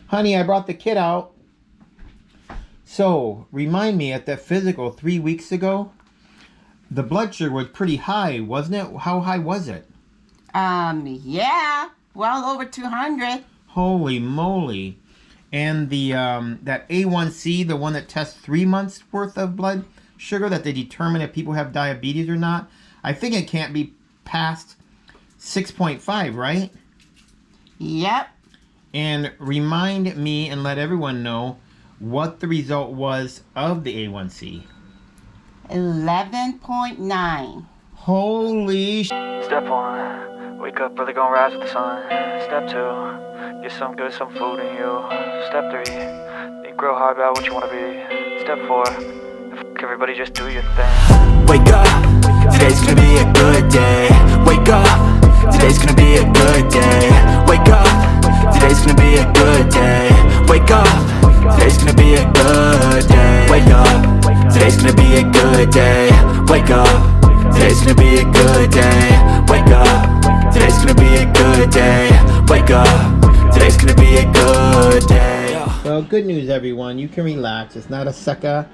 Honey, I brought the kid out. So, remind me, at that physical 3 weeks ago, the blood sugar was pretty high, wasn't it? How high was it? Yeah, well over 200. Holy moly. And the that A1C, the one that tests 3 months worth of blood sugar, that they determine if people have diabetes or not, I think it can't be past 6.5, right? Yep. And remind me and let everyone know what the result was of the A1C. 11.9. Holy sh**. Step 1, wake up early, gonna rise with the sun. Step 2, get some food in you. Step 3, think real hard about what you wanna be. Step 4, everybody just do your thing. Wake up, today's gonna be a good day. Wake up, today's gonna be a good day. Wake up, today's gonna be a good day. Wake up, today's gonna be a good day. Wake up, today's gonna be a good day. Wake up, today's gonna be a good day. Wake up, today's gonna be a good day. Wake up, today's gonna be a good day. Well, good news, everyone. You can relax. It's not a sucker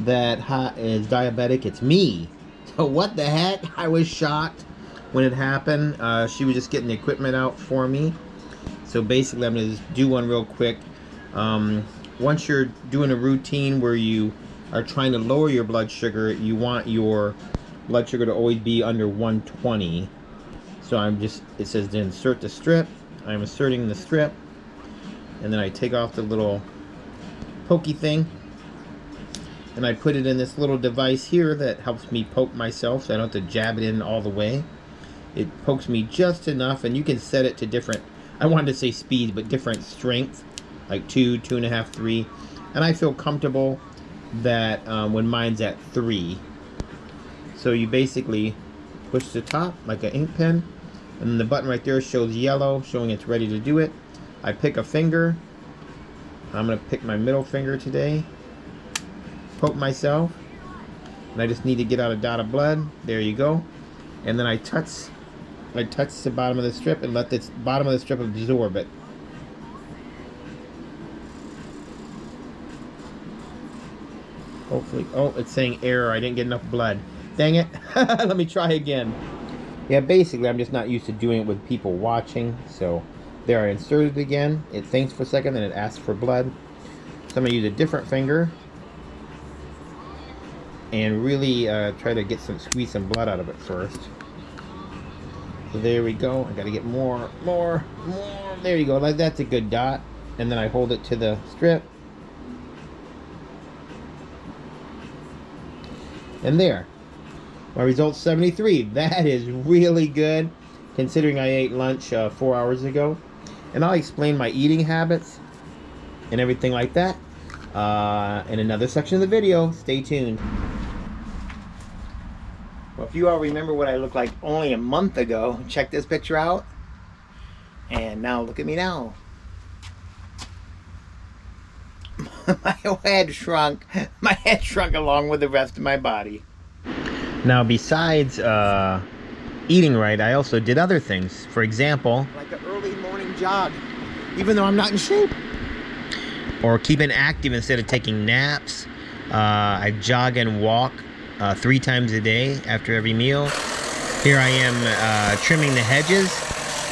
that is diabetic. It's me. So what the heck? I was shocked when it happened. She was just getting the equipment out for me. So basically, I'm going to just do one real quick. Once you're doing a routine where you are trying to lower your blood sugar, you want your blood sugar to always be under 120. So it says to insert the strip. I'm inserting the strip. And then I take off the little pokey thing. And I put it in this little device here that helps me poke myself so I don't have to jab it in all the way. It pokes me just enough, and you can set it to different, I wanted to say speeds, but different strength, like 2, 2.5, 3. And I feel comfortable that when mine's at 3. So you basically push the top like an ink pen, and then the button right there shows yellow, showing it's ready to do it. I pick a finger. I'm going to pick my middle finger today. Poke myself, and I just need to get out a dot of blood. There you go. And then I touch the bottom of the strip and let the bottom of the strip absorb it. Hopefully, oh, it's saying error. I didn't get enough blood. Dang it. Let me try again. Yeah, basically, I'm just not used to doing it with people watching. So there, I inserted it again. It thinks for a second, then it asks for blood. So I'm going to use a different finger and really try to squeeze some blood out of it first. So there we go. I got to get more. There you go. Like, that's a good dot. And then I hold it to the strip. And there. My result's 73. That is really good, considering I ate lunch 4 hours ago. And I'll explain my eating habits and everything like that in another section of the video. Stay tuned. Well, if you all remember what I looked like only a month ago, check this picture out. And now look at me now. My head shrunk. My head shrunk along with the rest of my body. Now, besides eating right, I also did other things. For example, like an early morning jog, even though I'm not in shape. Or keeping active instead of taking naps. I jog and walk 3 times a day after every meal. Here I am trimming the hedges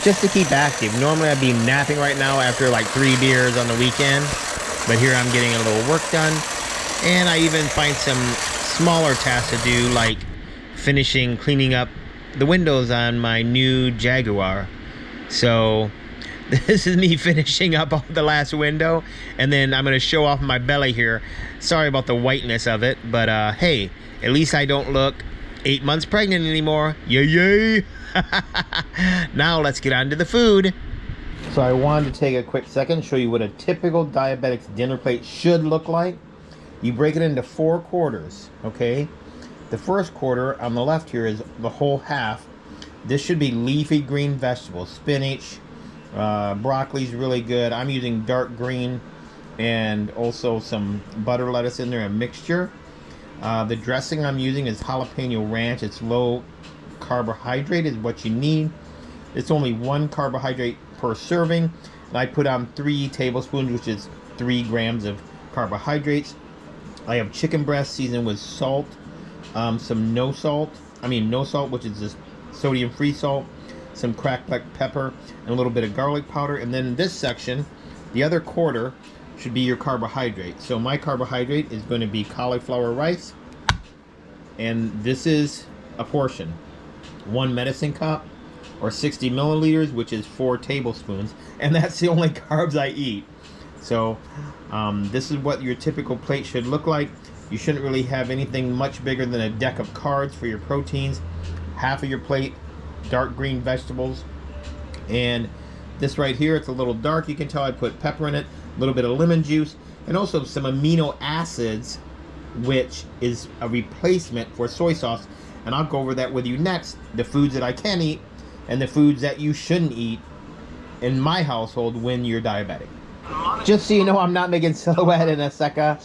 just to keep active. Normally I'd be napping right now after like 3 beers on the weekend, but here I'm getting a little work done. And I even find some smaller tasks to do, like cleaning up the windows on my new Jaguar. So this is me finishing up the last window, and then I'm going to show off my belly here. Sorry about the whiteness of it, but hey, at least I don't look 8 months pregnant anymore. Yay! Now let's get on to the food. So I wanted to take a quick second to show you what a typical diabetic's dinner plate should look like. You break it into 4 quarters, okay? The first quarter on the left here is the whole half. This should be leafy green vegetables, spinach, broccoli's really good. I'm using dark green and also some butter lettuce in there, a mixture. The dressing I'm using is jalapeno ranch. It's low carbohydrate is what you need. It's only 1 carbohydrate per serving. I put on 3 tablespoons, which is 3 grams of carbohydrates. I have chicken breast seasoned with salt, some no salt, which is just sodium-free salt, some cracked black pepper, and a little bit of garlic powder. And then in this section, the other quarter should be your carbohydrate. So my carbohydrate is going to be cauliflower rice, and this is a portion. 1 medicine cup, or 60 milliliters, which is 4 tablespoons, and that's the only carbs I eat. So this is what your typical plate should look like. You shouldn't really have anything much bigger than a deck of cards for your proteins. Half of your plate, dark green vegetables. And this right here, it's a little dark. You can tell I put pepper in it, a little bit of lemon juice, and also some amino acids, which is a replacement for soy sauce. And I'll go over that with you next, the foods that I can eat and the foods that you shouldn't eat in my household when you're diabetic. Just so you know, I'm not making Silhouette and Aseka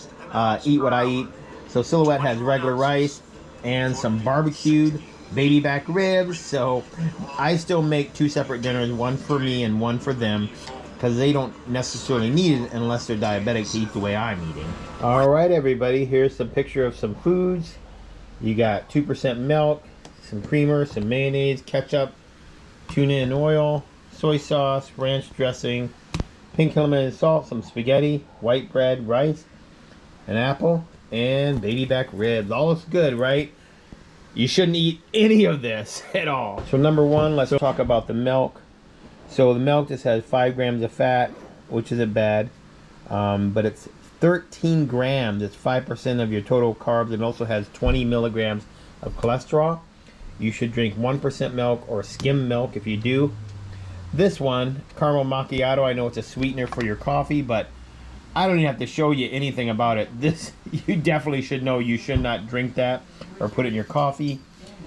eat what I eat. So Silhouette has regular rice and some barbecued baby back ribs. So I still make 2 separate dinners, one for me and one for them, because they don't necessarily need it unless they're diabetic to eat the way I'm eating. All right, everybody, here's some picture of some foods. You got 2% milk, some creamer, some mayonnaise, ketchup, tuna and oil, soy sauce, ranch dressing, pink Himalayan salt, some spaghetti, white bread, rice, an apple, and baby back ribs. All looks good, right? You shouldn't eat any of this at all. So number 1, let's talk about the milk. So the milk just has 5 grams of fat, which isn't bad, but it's 13 grams. It's 5% of your total carbs, and also has 20 milligrams of cholesterol. You should drink 1% milk or skim milk if you do. This one, caramel macchiato, I know it's a sweetener for your coffee, but I don't even have to show you anything about it. This, you definitely should know you should not drink that or put it in your coffee.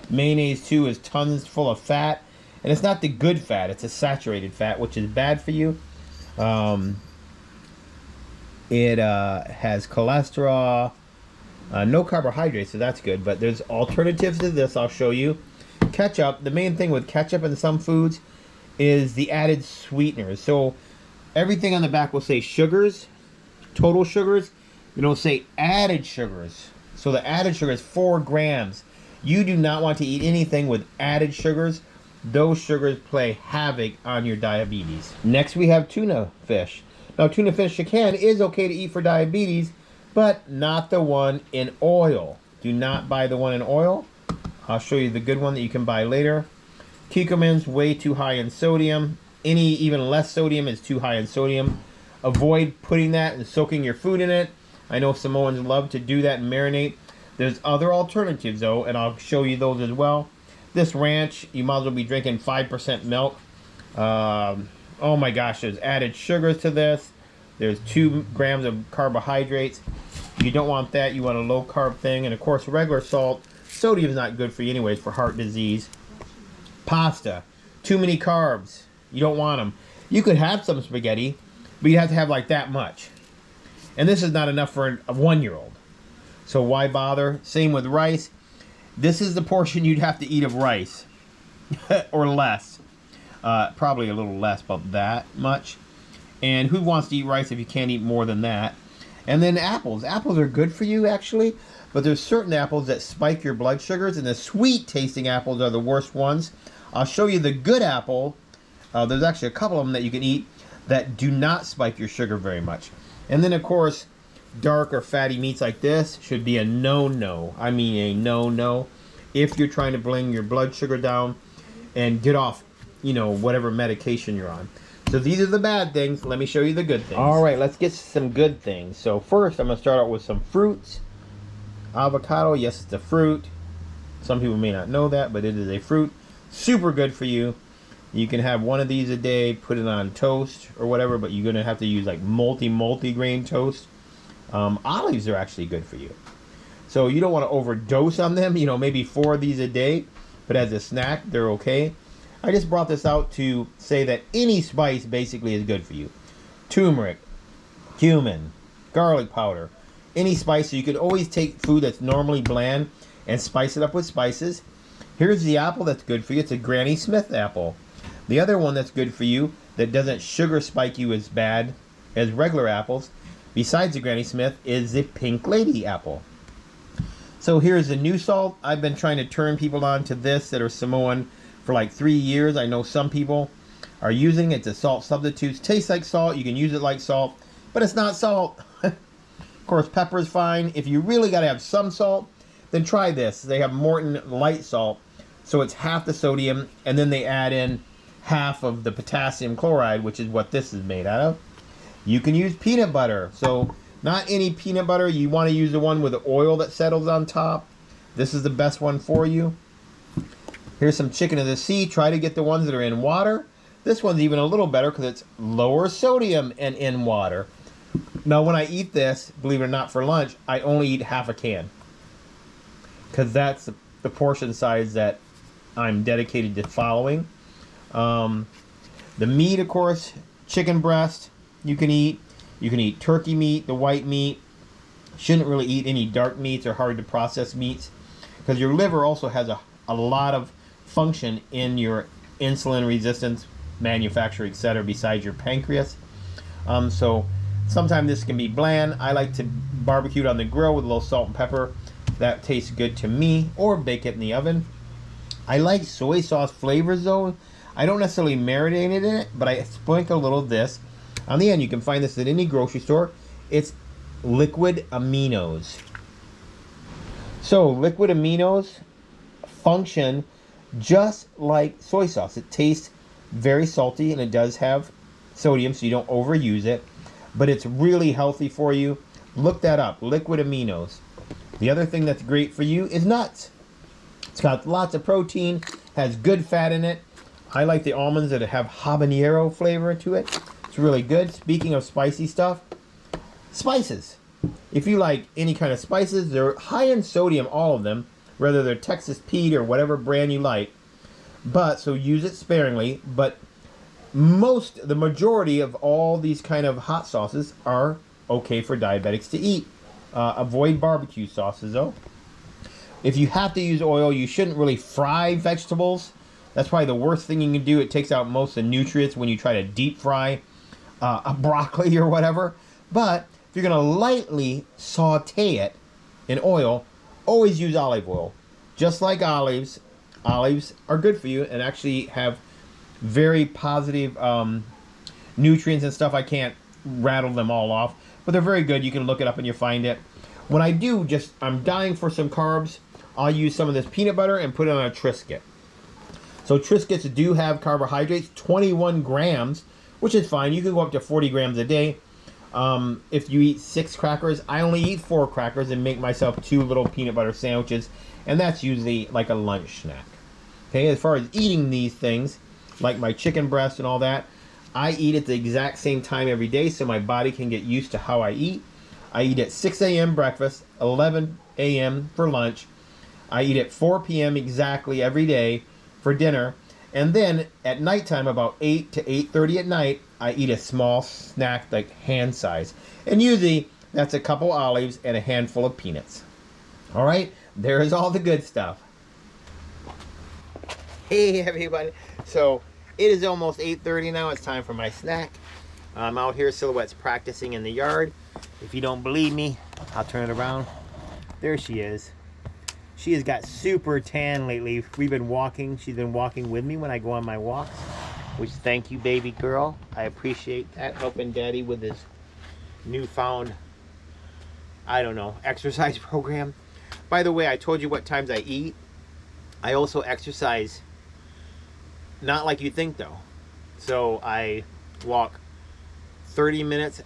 Mayonnaise too is tons full of fat, and it's not the good fat, it's a saturated fat, which is bad for you. It has cholesterol, no carbohydrates, so that's good, but there's alternatives to this I'll show you. Ketchup, the main thing with ketchup in some foods is the added sweeteners. So everything on the back will say sugars, total sugars. You don't say added sugars. So the added sugar is 4 grams. You do not want to eat anything with added sugars. Those sugars play havoc on your diabetes. Next we have tuna fish. Now tuna fish is okay to eat for diabetes, but not the one in oil. Do not buy the one in oil. I'll show you the good one that you can buy later. Curcumin's way too high in sodium. Any even less sodium is too high in sodium. Avoid putting that and soaking your food in it. I know Samoans love to do that and marinate. There's other alternatives though, and I'll show you those as well. This ranch, you might as well be drinking 5% milk. Oh my gosh, there's added sugars to this. There's 2 grams of carbohydrates. You don't want that. You want a low carb thing. And of course, regular salt. Sodium is not good for you anyways for heart disease. Pasta, too many carbs. You don't want them. You could have some spaghetti, but you have to have like that much. And this is not enough for a 1-year-old. So why bother? Same with rice. This is the portion you'd have to eat of rice. Or less. Probably a little less, about that much. And who wants to eat rice if you can't eat more than that? And then apples. Apples are good for you, actually. But there's certain apples that spike your blood sugars, and the sweet tasting apples are the worst ones. I'll show you the good apple. There's actually a couple of them that you can eat that do not spike your sugar very much. And then, of course, dark or fatty meats like this should be a no-no. I mean a no-no. If you're trying to bring your blood sugar down and get off, you know, whatever medication you're on. So these are the bad things. Let me show you the good things. All right, let's get some good things. So first, I'm going to start out with some fruits. Avocado, yes, it's a fruit. Some people may not know that, but it is a fruit. Super good for you. You can have one of these a day, put it on toast or whatever, but you're going to have to use like multi-grain toast. Olives are actually good for you. So you don't want to overdose on them. You know, maybe 4 of these a day, but as a snack, they're okay. I just brought this out to say that any spice basically is good for you. Turmeric, cumin, garlic powder, any spice. So you could always take food that's normally bland and spice it up with spices. Here's the apple that's good for you. It's a Granny Smith apple. The other one that's good for you that doesn't sugar spike you as bad as regular apples, besides the Granny Smith, is the Pink Lady apple. So here's the new salt. I've been trying to turn people on to this that are Samoan for like 3 years. I know some people are using it. It's a salt substitute. Tastes like salt. You can use it like salt, but it's not salt. Of course, pepper is fine. If you really got to have some salt, then try this. They have Morton light salt, so it's half the sodium, and then they add in half of the potassium chloride, which is what this is made out of. You can use peanut butter. So not any peanut butter. You want to use the one with the oil that settles on top. This is the best one for you. Here's some chicken of the sea. Try to get the ones that are in water. This one's even a little better because it's lower sodium and in water. Now when I eat this, believe it or not, for lunch, I only eat half a can, because that's the portion size that I'm dedicated to following. The meat, of course, chicken breast you can eat. You can eat turkey meat, the white meat. Shouldn't really eat any dark meats or hard to process meats, because your liver also has a lot of function in your insulin resistance manufacture, etc., besides your pancreas. So sometimes this can be bland. I like to barbecue it on the grill with a little salt and pepper. That tastes good to me, or bake it in the oven. I like soy sauce flavors though. I don't necessarily marinate it in it, but I sprinkle a little of this on the end. You can find this at any grocery store. It's liquid aminos. So liquid aminos function just like soy sauce. It tastes very salty, and it does have sodium, so you don't overuse it, but it's really healthy for you. Look that up, liquid aminos. The other thing that's great for you is nuts. It's got lots of protein, has good fat in it. I like the almonds that have habanero flavor to it. It's really good. Speaking of spicy stuff, spices. If you like any kind of spices, they're high in sodium, all of them, whether they're Texas Pete or whatever brand you like. But so use it sparingly. But the majority of all these kind of hot sauces are okay for diabetics to eat. Avoid barbecue sauces though. If you have to use oil, you shouldn't really fry vegetables. That's probably the worst thing you can do. It takes out most of the nutrients when you try to deep fry a broccoli or whatever. But if you're going to lightly saute it in oil, always use olive oil. Just like olives are good for you and actually have very positive nutrients and stuff. I can't rattle them all off, but they're very good. You can look it up and you'll find it. When I do, I'm dying for some carbs, I'll use some of this peanut butter and put it on a Triscuit. So Triscuits do have carbohydrates, 21 grams, which is fine. You can go up to 40 grams a day. If you eat 6 crackers, I only eat 4 crackers and make myself 2 little peanut butter sandwiches, and that's usually like a lunch snack. Okay, as far as eating these things, like my chicken breast and all that, I eat at the exact same time every day so my body can get used to how I eat. I eat at 6 a.m. breakfast, 11 a.m. for lunch. I eat at 4 p.m. exactly every day for dinner. And then at nighttime, about 8 to 8:30 at night, I eat a small snack like hand size. And usually that's a couple olives and a handful of peanuts. All right, there is all the good stuff. Hey everybody. So it is almost 8:30 now. It's time for my snack. I'm out here, Silhouette's practicing in the yard. If you don't believe me, I'll turn it around. There she is. She has got super tan lately. We've been walking. She's been walking with me when I go on my walks. Which, thank you, baby girl. I appreciate that, helping Daddy with his newfound, I don't know, exercise program. By the way, I told you what times I eat. I also exercise, not like you think though. So I walk 30 minutes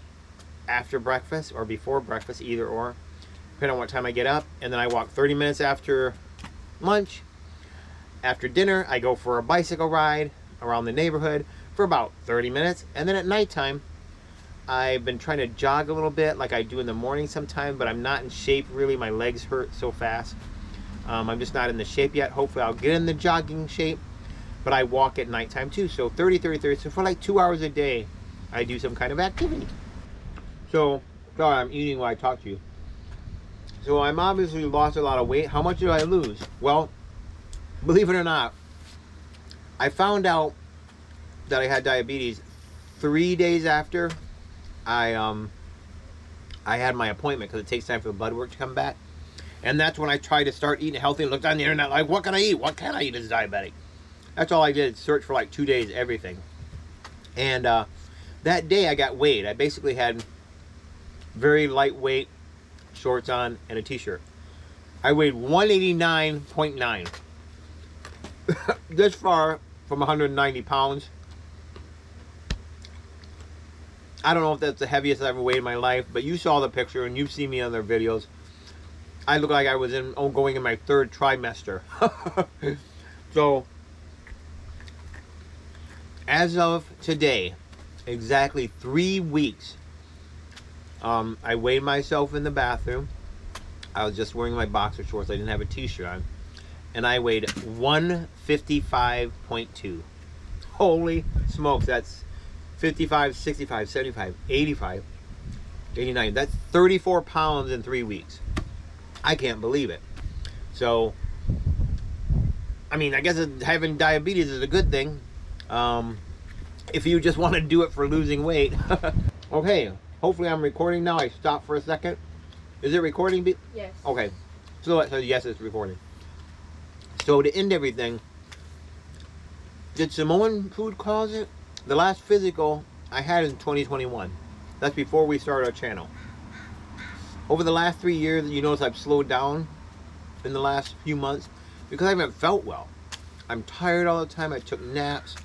after breakfast or before breakfast, either or, depending on what time I get up. And then I walk 30 minutes after lunch. After dinner, I go for a bicycle ride around the neighborhood for about 30 minutes. And then at nighttime, I've been trying to jog a little bit like I do in the morning sometime, but I'm not in shape really. My legs hurt so fast. I'm just not in the shape yet. Hopefully I'll get in the jogging shape, but I walk at nighttime too. So 30. So for like 2 hours a day, I do some kind of activity. So, sorry, I'm eating while I talk to you. So I'm obviously lost a lot of weight. How much did I lose? Well, believe it or not, I found out that I had diabetes 3 days after I had my appointment, because it takes time for the blood work to come back. And that's when I tried to start eating healthy and looked on the internet like, what can I eat? What can I eat as a diabetic? That's all I did, search for like 2 days, everything. And that day I got weighed. I basically had very lightweight shorts on and a t-shirt. I weighed 189.9. This far from 190 pounds. I don't know if that's the heaviest I've ever weighed in my life, but you saw the picture and you've seen me on their videos. I look like I was going in my 3rd trimester. So, as of today, exactly 3 weeks, I weighed myself in the bathroom. I was just wearing my boxer shorts. I didn't have a t-shirt on. And I weighed 155.2. Holy smokes, that's 55, 65, 75, 85, 89. That's 34 pounds in 3 weeks. I can't believe it. So, I mean, I guess having diabetes is a good thing. If you just want to do it for losing weight. Okay, hopefully I'm recording now. I stopped for a second. Is it recording? Yes. Okay, so yes, it's recording. So to end everything, did Samoan food cause it? The last physical I had in 2021. That's before we started our channel. Over the last 3 years, you notice I've slowed down in the last few months because I haven't felt well. I'm tired all the time. I took naps.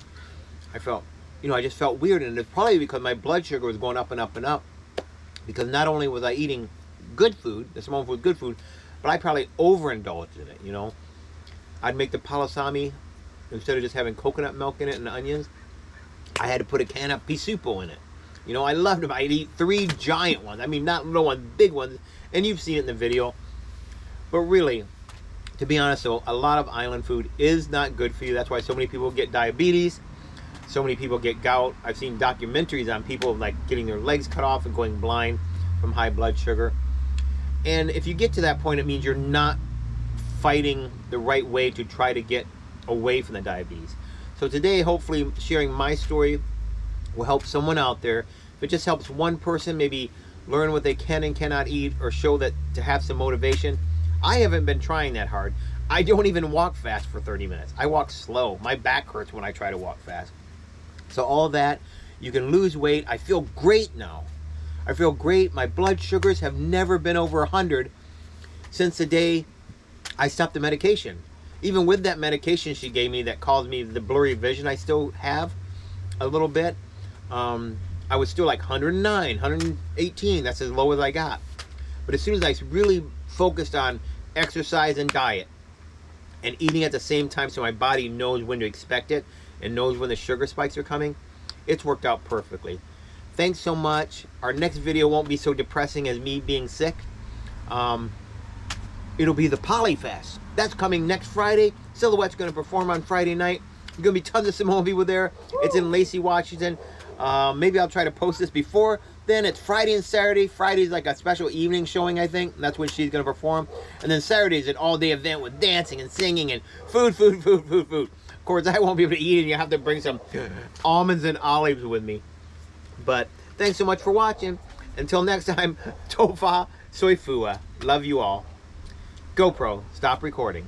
I felt, I just felt weird. And it's probably because my blood sugar was going up and up and up. Because not only was I eating good food, the Samoan food, good food, but I probably overindulged in it, I'd make the palasami, instead of just having coconut milk in it and onions, I had to put a can of pisupo in it. I loved them. I'd eat 3 giant ones. I mean, not little ones, big ones. And you've seen it in the video. But really, to be honest, though, a lot of island food is not good for you. That's why so many people get diabetes. So many people get gout. I've seen documentaries on people like getting their legs cut off and going blind from high blood sugar. And if you get to that point, it means you're not fighting the right way to try to get away from the diabetes. So today, hopefully, sharing my story will help someone out there. If it just helps one person maybe learn what they can and cannot eat, or show that to have some motivation. I haven't been trying that hard. I don't even walk fast for 30 minutes. I walk slow. My back hurts when I try to walk fast. So all that, you can lose weight. I feel great now. I feel great. My blood sugars have never been over 100 since the day I stopped the medication. Even with that medication she gave me that caused me the blurry vision I still have a little bit, I was still like 109, 118. That's as low as I got. But as soon as I really focused on exercise and diet and eating at the same time, so my body knows when to expect it and knows when the sugar spikes are coming, it's worked out perfectly. Thanks so much. Our next video won't be so depressing as me being sick. It'll be the Polyfest. That's coming next Friday. Silhouette's going to perform on Friday night. There's going to be tons of Samoan people there. It's in Lacey, Washington. Maybe I'll try to post this before then. It's Friday and Saturday. Friday's like a special evening showing, I think. That's when she's going to perform. And then Saturday's an all-day event with dancing and singing and food. Of course, I won't be able to eat it. You have to bring some almonds and olives with me. But thanks so much for watching. Until next time, tofa soifua. Love you all. GoPro, stop recording.